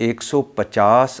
150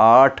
8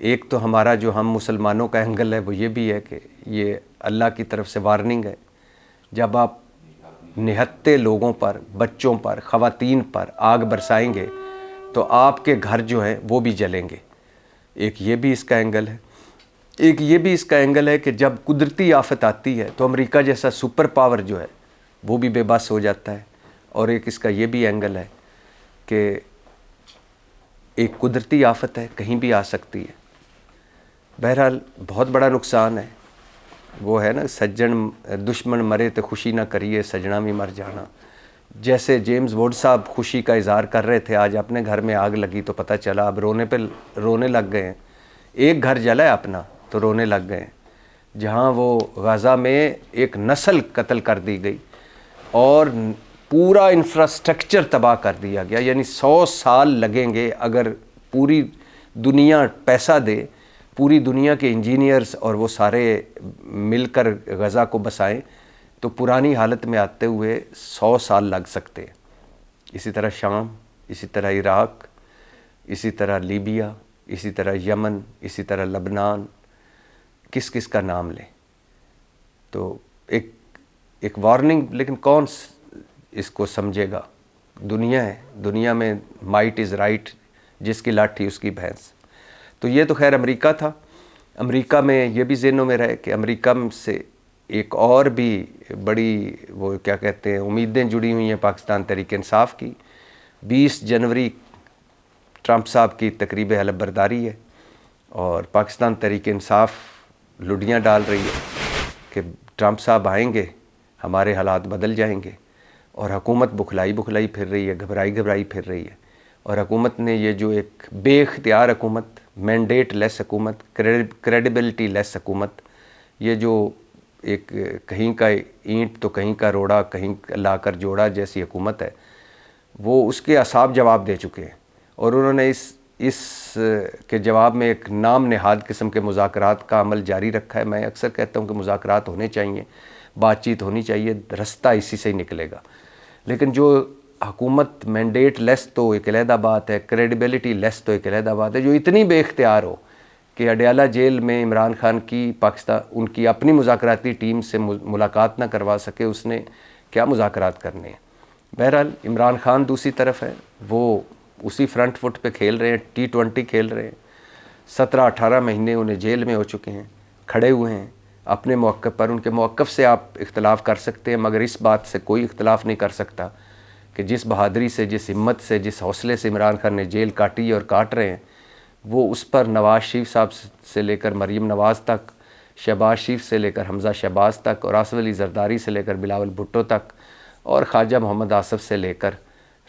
ایک تو ہمارا جو ہم مسلمانوں کا اینگل ہے وہ یہ بھی ہے کہ یہ اللہ کی طرف سے وارننگ ہے، جب آپ نہتے لوگوں پر، بچوں پر، خواتین پر آگ برسائیں گے تو آپ کے گھر جو ہیں وہ بھی جلیں گے۔ ایک یہ بھی اس کا اینگل ہے۔ ایک یہ بھی اس کا اینگل ہے کہ جب قدرتی آفت آتی ہے تو امریکہ جیسا سپر پاور جو ہے وہ بھی بے بس ہو جاتا ہے۔ اور ایک اس کا یہ بھی اینگل ہے کہ ایک قدرتی آفت ہے، کہیں بھی آ سکتی ہے۔ بہرحال بہت بڑا نقصان ہے، وہ ہے نا سجن دشمن مرے تو خوشی نہ کریے، سجنا بھی مر جانا۔ جیسے جیمز ووڈ صاحب خوشی کا اظہار کر رہے تھے، آج اپنے گھر میں آگ لگی تو پتہ چلا اب رونے لگ گئے ہیں۔ ایک گھر جلا ہے اپنا تو رونے لگ گئے ہیں، جہاں وہ غزہ میں ایک نسل قتل کر دی گئی اور پورا انفراسٹرکچر تباہ کر دیا گیا۔ یعنی 100 سال لگیں گے اگر پوری دنیا پیسہ دے، پوری دنیا کے انجینئرز اور وہ سارے مل کر غزہ کو بسائیں تو پرانی حالت میں آتے ہوئے 100 سال لگ سکتے ہیں۔ اسی طرح شام، اسی طرح عراق، اسی طرح لیبیا، اسی طرح یمن، اسی طرح لبنان، کس کس کا نام لیں۔ تو ایک وارننگ، لیکن کون اس کو سمجھے گا؟ دنیا ہے، دنیا میں مائٹ از رائٹ، جس کی لاٹھی اس کی بھینس۔ تو یہ تو خیر امریکہ تھا۔ امریکہ میں یہ بھی ذہنوں میں رہے کہ امریکہ سے ایک اور بھی بڑی وہ کیا کہتے ہیں امیدیں جڑی ہوئی ہیں پاکستان تحریک انصاف کی۔ 20 جنوری ٹرمپ صاحب کی تقریب حلف برداری ہے اور پاکستان تحریک انصاف لڈیاں ڈال رہی ہے کہ ٹرمپ صاحب آئیں گے ہمارے حالات بدل جائیں گے، اور حکومت بکھلائی پھر رہی ہے، گھبرائی پھر رہی ہے۔ اور حکومت نے یہ جو ایک بے اختیار حکومت، مینڈیٹ لیس حکومت، کریڈیبلٹی لیس حکومت، یہ جو ایک کہیں کا اینٹ تو کہیں کا روڑا کہیں لا کر جوڑا جیسی حکومت ہے، وہ اس کے اعصاب جواب دے چکے ہیں۔ اور انہوں نے اس کے جواب میں ایک نام نہاد قسم کے مذاکرات کا عمل جاری رکھا ہے۔ میں اکثر کہتا ہوں کہ مذاکرات ہونے چاہیے، بات چیت ہونی چاہیے، رستہ اسی سے ہی نکلے گا۔ لیکن جو حکومت مینڈیٹ لیس تو ایک علیحدہ بات ہے، کریڈیبلٹی لیس تو ایک علیحدہ بات ہے، جو اتنی بے اختیار ہو کہ اڈیالہ جیل میں عمران خان کی ان کی اپنی مذاکراتی ٹیم سے ملاقات نہ کروا سکے، اس نے کیا مذاکرات کرنے ہیں۔ بہرحال عمران خان دوسری طرف ہے، وہ اسی فرنٹ فٹ پہ کھیل رہے ہیں، T20 کھیل رہے ہیں۔ 17-18 مہینے انہیں جیل میں ہو چکے ہیں، کھڑے ہوئے ہیں اپنے موقف پر۔ ان کے موقف سے آپ اختلاف کر سکتے ہیں، مگر اس بات سے کوئی اختلاف نہیں کر سکتا کہ جس بہادری سے، جس ہمت سے، جس حوصلے سے عمران خان نے جیل کاٹی اور کاٹ رہے ہیں، وہ اس پر نواز شریف صاحب سے لے کر مریم نواز تک، شہباز شریف سے لے کر حمزہ شہباز تک، اور آصف علی زرداری سے لے کر بلاول بھٹو تک، اور خواجہ محمد آصف سے لے کر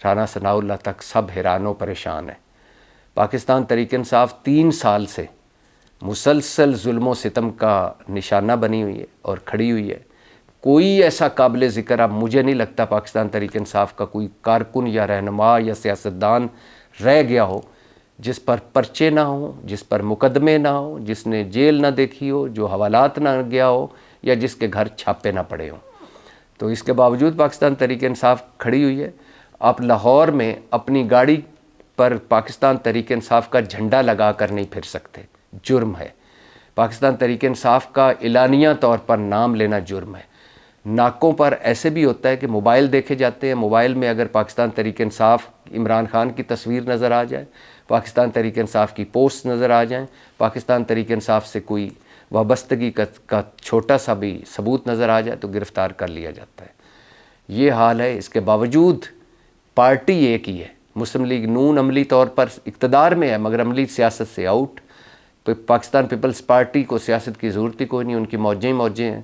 رانا ثناء اللہ تک سب حیران و پریشان ہیں۔ پاکستان تحریک انصاف 3 سال سے مسلسل ظلم و ستم کا نشانہ بنی ہوئی ہے اور کھڑی ہوئی ہے۔ کوئی ایسا قابل ذکر اب مجھے نہیں لگتا پاکستان تحریک انصاف کا کوئی کارکن یا رہنما یا سیاستدان رہ گیا ہو جس پر پرچے نہ ہوں، جس پر مقدمے نہ ہوں، جس نے جیل نہ دیکھی ہو، جو حوالات نہ گیا ہو، یا جس کے گھر چھاپے نہ پڑے ہوں۔ تو اس کے باوجود پاکستان تحریک انصاف کھڑی ہوئی ہے۔ آپ لاہور میں اپنی گاڑی پر پاکستان تحریک انصاف کا جھنڈا لگا کر نہیں پھر سکتے، جرم ہے۔ پاکستان تحریک انصاف کا اعلانیہ طور پر نام لینا جرم ہے۔ ناکوں پر ایسے بھی ہوتا ہے کہ موبائل دیکھے جاتے ہیں، موبائل میں اگر پاکستان تحریک انصاف عمران خان کی تصویر نظر آ جائے، پاکستان تحریک انصاف کی پوسٹ نظر آ جائیں، پاکستان تحریک انصاف سے کوئی وابستگی کا چھوٹا سا بھی ثبوت نظر آ جائے تو گرفتار کر لیا جاتا ہے۔ یہ حال ہے۔ اس کے باوجود پارٹی ایک ہی ہے، مسلم لیگ نون عملی طور پر اقتدار میں ہے مگر عملی سیاست سے آؤٹ۔ پاکستان پیپلز پارٹی کو سیاست کی ضرورت ہی کوئی نہیں، ان کی موجیں ہیں۔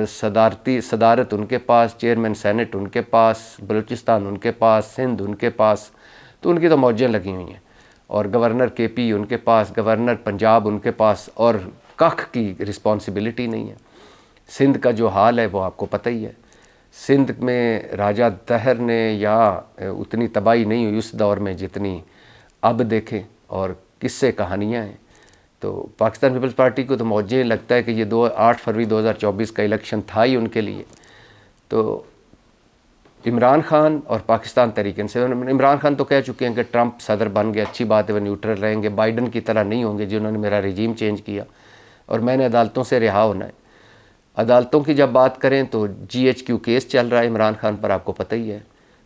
صدارت ان کے پاس، چیئرمین سینٹ ان کے پاس، بلوچستان ان کے پاس، سندھ ان کے پاس، تو ان کی تو موجیں لگی ہوئی ہیں۔ اور گورنر KP ان کے پاس، گورنر پنجاب ان کے پاس، اور کخ کی رسپانسبلٹی نہیں ہے۔ سندھ کا جو حال ہے وہ آپ کو پتہ ہی ہے۔ سندھ میں راجہ طاہر نے یا اتنی تباہی نہیں ہوئی اس دور میں جتنی اب دیکھیں، اور کس سے کہانیاں ہیں۔ تو پاکستان پیپلز پارٹی کو تو موجیں لگتا ہے کہ یہ 8 فروری 2024 کا الیکشن تھا ہی ان کے لیے۔ تو عمران خان اور پاکستان تحریک انصاف، عمران خان تو کہہ چکے ہیں کہ ٹرمپ صدر بن گیا، اچھی بات ہے، وہ نیوٹرل رہیں گے، بائیڈن کی طرح نہیں ہوں گے جنہوں نے میرا رجیم چینج کیا اور میں نے عدالتوں سے رہا ہونا ہے۔ عدالتوں کی جب بات کریں تو GHQ کیس چل رہا ہے عمران خان پر، آپ کو پتہ ہی ہے،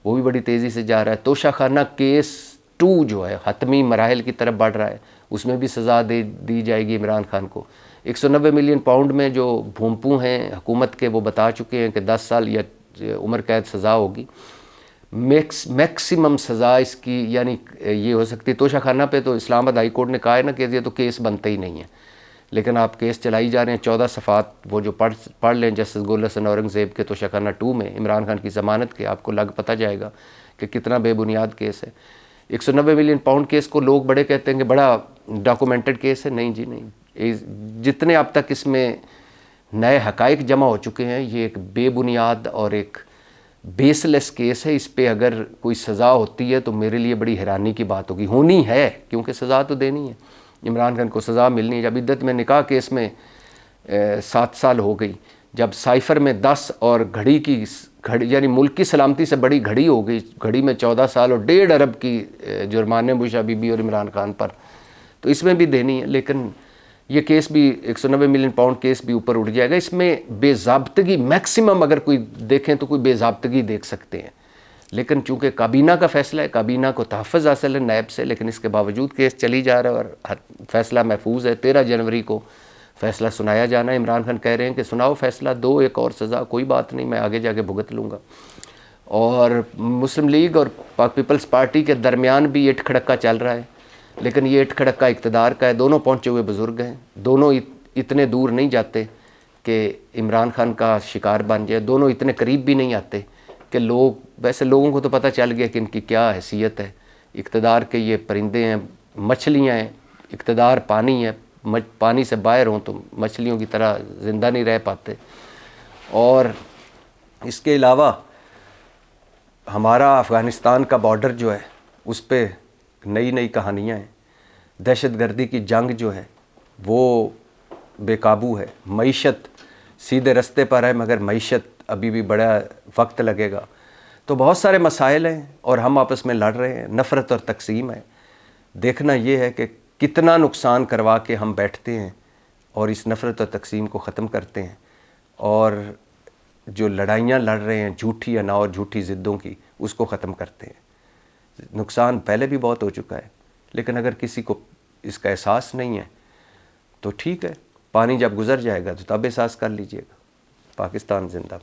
وہ بھی بڑی تیزی سے جا رہا ہے۔ توشہ خانہ کیس 2 جو ہے حتمی مراحل کی طرف بڑھ رہا ہے، اس میں بھی سزا دی جائے گی عمران خان کو۔ 190 ملین پاؤنڈ میں جو بھونپوں ہیں حکومت کے، وہ بتا چکے ہیں کہ 10 سال یا عمر قید سزا ہوگی۔ میکسیمم سزا اس کی یعنی یہ ہو سکتی ہے۔ توشہ خانہ پہ تو اسلام آباد ہائی کورٹ نے کہا ہے نا کہ یہ تو کیس بنتا ہی نہیں ہے، لیکن آپ کیس چلائی جا رہے ہیں۔ 14 صفحات وہ جو پڑھ لیں جسٹس گول حسن اورنگزیب کے توشہ خانہ 2 میں عمران خان کی ضمانت کے، آپ کو پتہ جائے گا کہ کتنا بے بنیاد کیس ہے۔ 190 ملین پاؤنڈ کیس کو لوگ بڑے کہتے ہیں کہ بڑا ڈاکومنٹڈ کیس ہے، نہیں جی نہیں، جتنے اب تک اس میں نئے حقائق جمع ہو چکے ہیں، یہ ایک بے بنیاد اور ایک بیس لیس کیس ہے۔ اس پہ اگر کوئی سزا ہوتی ہے تو میرے لیے بڑی حیرانی کی بات ہوگی، ہونی ہے کیونکہ سزا تو دینی ہے، عمران خان کو سزا ملنی ہے۔ جب عدت میں نکاح کیس میں 7 سال ہو گئی، جب سائفر میں 10 اور گھڑی یعنی ملک کی سلامتی سے بڑی گھڑی ہو گئی، گھڑی میں 14 سال اور 1.5 ارب کی جرمانے بوشا بی بی اور عمران خان پر، تو اس میں بھی دینی ہے۔ لیکن یہ کیس بھی 190 ملین پاؤنڈ کیس بھی اوپر اٹھ جائے گا۔ اس میں بے ضابطگی میکسیمم اگر کوئی دیکھیں تو کوئی بے ضابطگی دیکھ سکتے ہیں، لیکن چونکہ کابینہ کا فیصلہ ہے، کابینہ کو تحفظ حاصل ہے نیب سے، لیکن اس کے باوجود کیس چلی جا رہا ہے اور فیصلہ محفوظ ہے۔ 13 جنوری کو فیصلہ سنایا جانا ہے۔ عمران خان کہہ رہے ہیں کہ سناؤ فیصلہ، دو ایک اور سزا، کوئی بات نہیں، میں آگے جا کے بھگت لوں گا۔ اور مسلم لیگ اور پاک پیپلز پارٹی کے درمیان بھی اٹھ کھڑکا چل رہا ہے، لیکن یہ اٹھ کھڑکا اقتدار کا ہے۔ دونوں پہنچے ہوئے بزرگ ہیں، دونوں اتنے دور نہیں جاتے کہ عمران خان کا شکار بن جائے، دونوں اتنے قریب بھی نہیں آتے کہ ویسے لوگوں کو تو پتہ چل گیا کہ ان کی کیا حیثیت ہے۔ اقتدار کے یہ پرندے ہیں، مچھلیاں ہیں، اقتدار پانی ہے، پانی سے باہر ہوں تو مچھلیوں کی طرح زندہ نہیں رہ پاتے۔ اور اس کے علاوہ ہمارا افغانستان کا بارڈر جو ہے اس پہ نئی کہانیاں ہیں۔ دہشت گردی کی جنگ جو ہے وہ بے قابو ہے، معیشت سیدھے رستے پر ہے مگر معیشت ابھی بھی بڑا وقت لگے گا۔ تو بہت سارے مسائل ہیں اور ہم آپس میں لڑ رہے ہیں، نفرت اور تقسیم ہے۔ دیکھنا یہ ہے کہ کتنا نقصان کروا کے ہم بیٹھتے ہیں اور اس نفرت اور تقسیم کو ختم کرتے ہیں، اور جو لڑائیاں لڑ رہے ہیں جھوٹی انا اور جھوٹی ضدوں کی، اس کو ختم کرتے ہیں۔ نقصان پہلے بھی بہت ہو چکا ہے، لیکن اگر کسی کو اس کا احساس نہیں ہے تو ٹھیک ہے، پانی جب گزر جائے گا تو تب احساس کر لیجئے گا۔ پاکستان زندہ باد۔